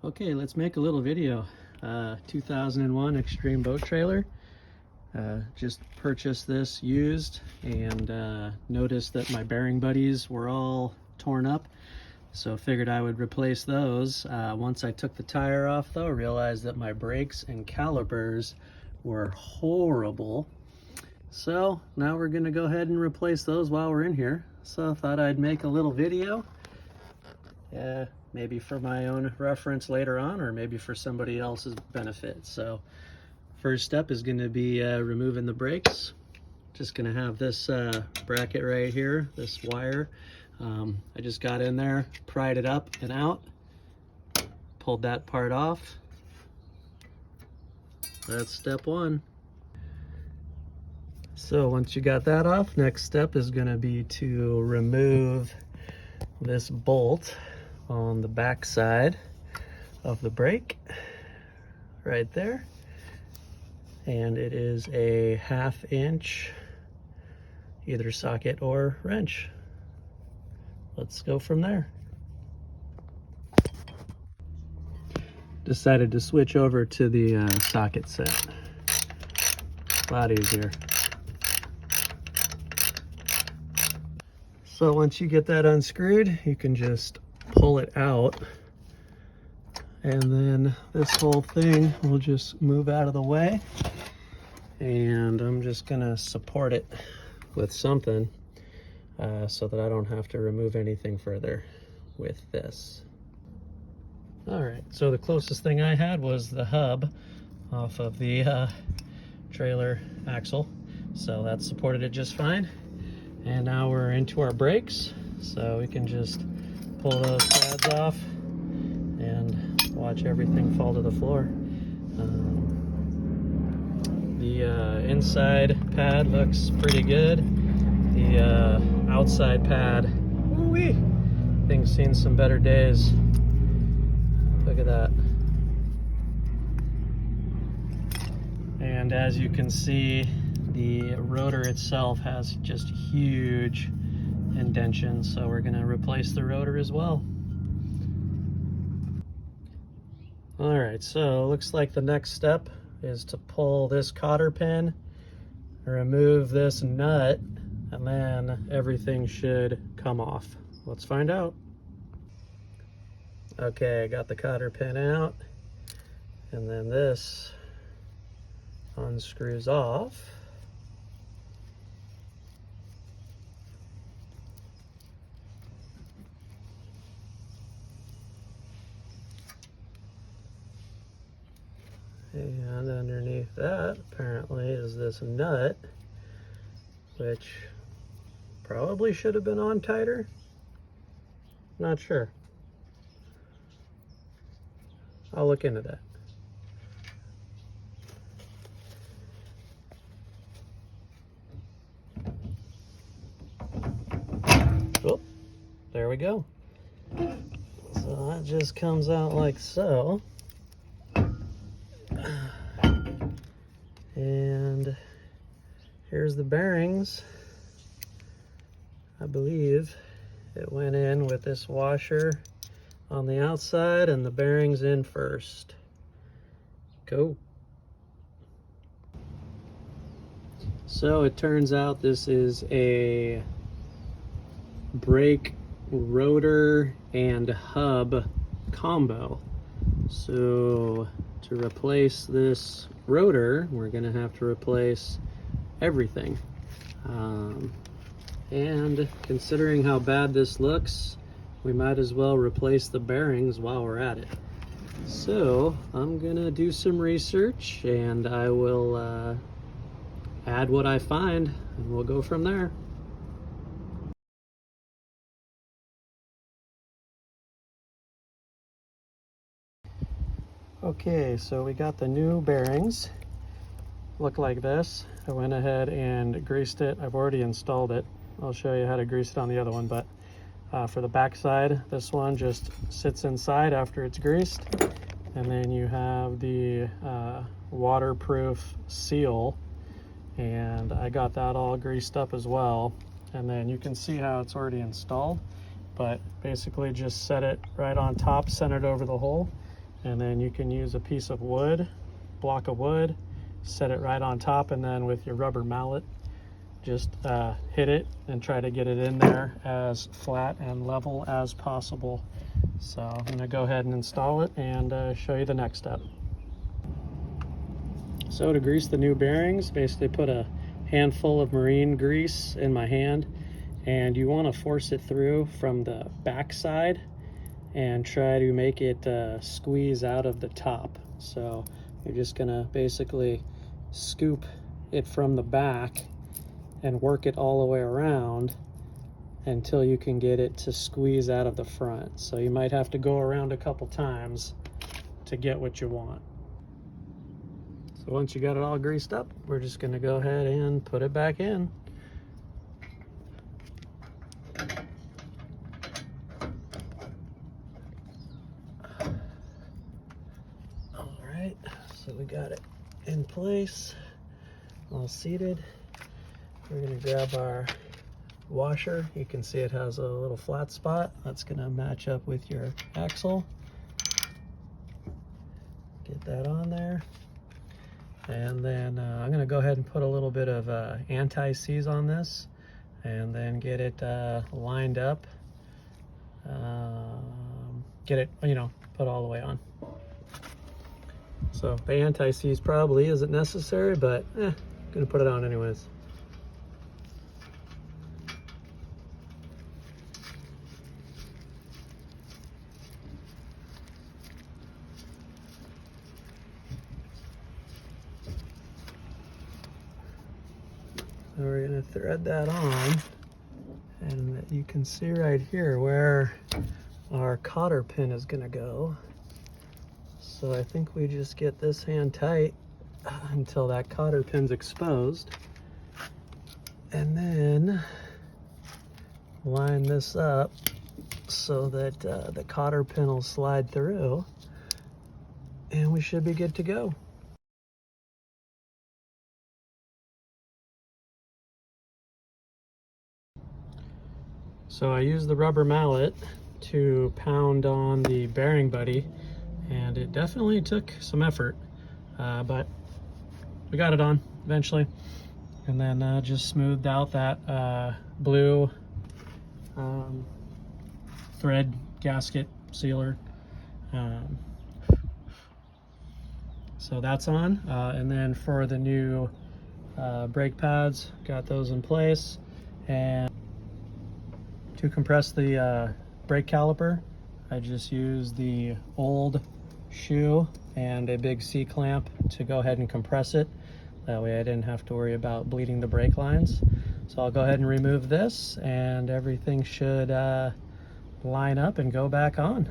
Okay, let's make a little video. 2001 Extreme Boat Trailer. Just purchased this used and noticed that my bearing buddies were all torn up. So figured I would replace those. Once I took the tire off though, realized that my brakes and calipers were horrible. So now we're gonna go ahead and replace those while we're in here. So I thought I'd make a little video. Maybe for my own reference later on, or maybe for somebody else's benefit. So first step is going to be removing the brakes. Just going to have this bracket right here, this wire. I just got in there, pried it up and out, pulled that part off. That's step one. So once you got that off, next step is going to be to remove this bolt on the back side of the brake right there, and it is a 1/2 inch either socket or wrench. Let's go from there. Decided to switch over to the socket set. A lot easier. So once you get that unscrewed, you can just pull it out, and then this whole thing will just move out of the way, and I'm just gonna support it with something so that I don't have to remove anything further with this. All right, so the closest thing I had was the hub off of the trailer axle, so that supported it just fine. And now we're into our brakes, so we can just pull those pads off and watch everything fall to the floor. The inside pad looks pretty good. The outside pad, woo-wee, thing's seen some better days. Look at that. And as you can see, the rotor itself has just huge indention, so we're going to replace the rotor as well. All right, so it looks like the next step is to pull this cotter pin, remove this nut, and then everything should come off. Let's find out. Okay, I got the cotter pin out, and then this unscrews off. And underneath that apparently is this nut, which probably should have been on tighter. Not sure. I'll look into that. Oh, there we go. So that just comes out like so. And here's the bearings. I believe it went in with this washer on the outside and the bearings in first. Go. So it turns out this is a brake, rotor, and hub combo. So to replace this rotor, we're going to have to replace everything. And considering how bad this looks, we might as well replace the bearings while we're at it. So I'm going to do some research, and I will add what I find, and we'll go from there. Okay, so we got the new bearings. Look like this. I went ahead and greased it. I've already installed it. I'll show you how to grease it on the other one, but for the back side, this one just sits inside after it's greased. And then you have the waterproof seal, and I got that all greased up as well. And then you can see how it's already installed, but basically just set it right on top, centered over the hole, And then you can use a piece of wood, block of wood, set it right on top, and then with your rubber mallet, just hit it and try to get it in there as flat and level as possible. So I'm going to go ahead and install it and show you the next step. So to grease the new bearings, basically put a handful of marine grease in my hand, and you want to force it through from the back side and try to make it squeeze out of the top. So you're just going to basically scoop it from the back and work it all the way around until you can get it to squeeze out of the front. So you might have to go around a couple times to get what you want. So once you got it all greased up, we're just going to go ahead and put it back in. All right, so we got it in place, all seated. We're going to grab our washer. You can see it has a little flat spot. That's going to match up with your axle. Get that on there. And then I'm going to go ahead and put a little bit of anti-seize on this and then get it lined up. Get it, put all the way on. So the anti-seize probably isn't necessary, but going to put it on anyways. So we're going to thread that on, and you can see right here where our cotter pin is going to go. So I think we just get this hand tight until that cotter pin's exposed, and then line this up so that the cotter pin will slide through, and we should be good to go. So I used the rubber mallet to pound on the bearing buddy, and it definitely took some effort, but we got it on eventually. And then just smoothed out that blue thread gasket sealer. So that's on, and then for the new brake pads, got those in place. And to compress the brake caliper, I just used the old shoe and a big C-clamp to go ahead and compress it. That way I didn't have to worry about bleeding the brake lines. So I'll go ahead and remove this, and everything should line up and go back on.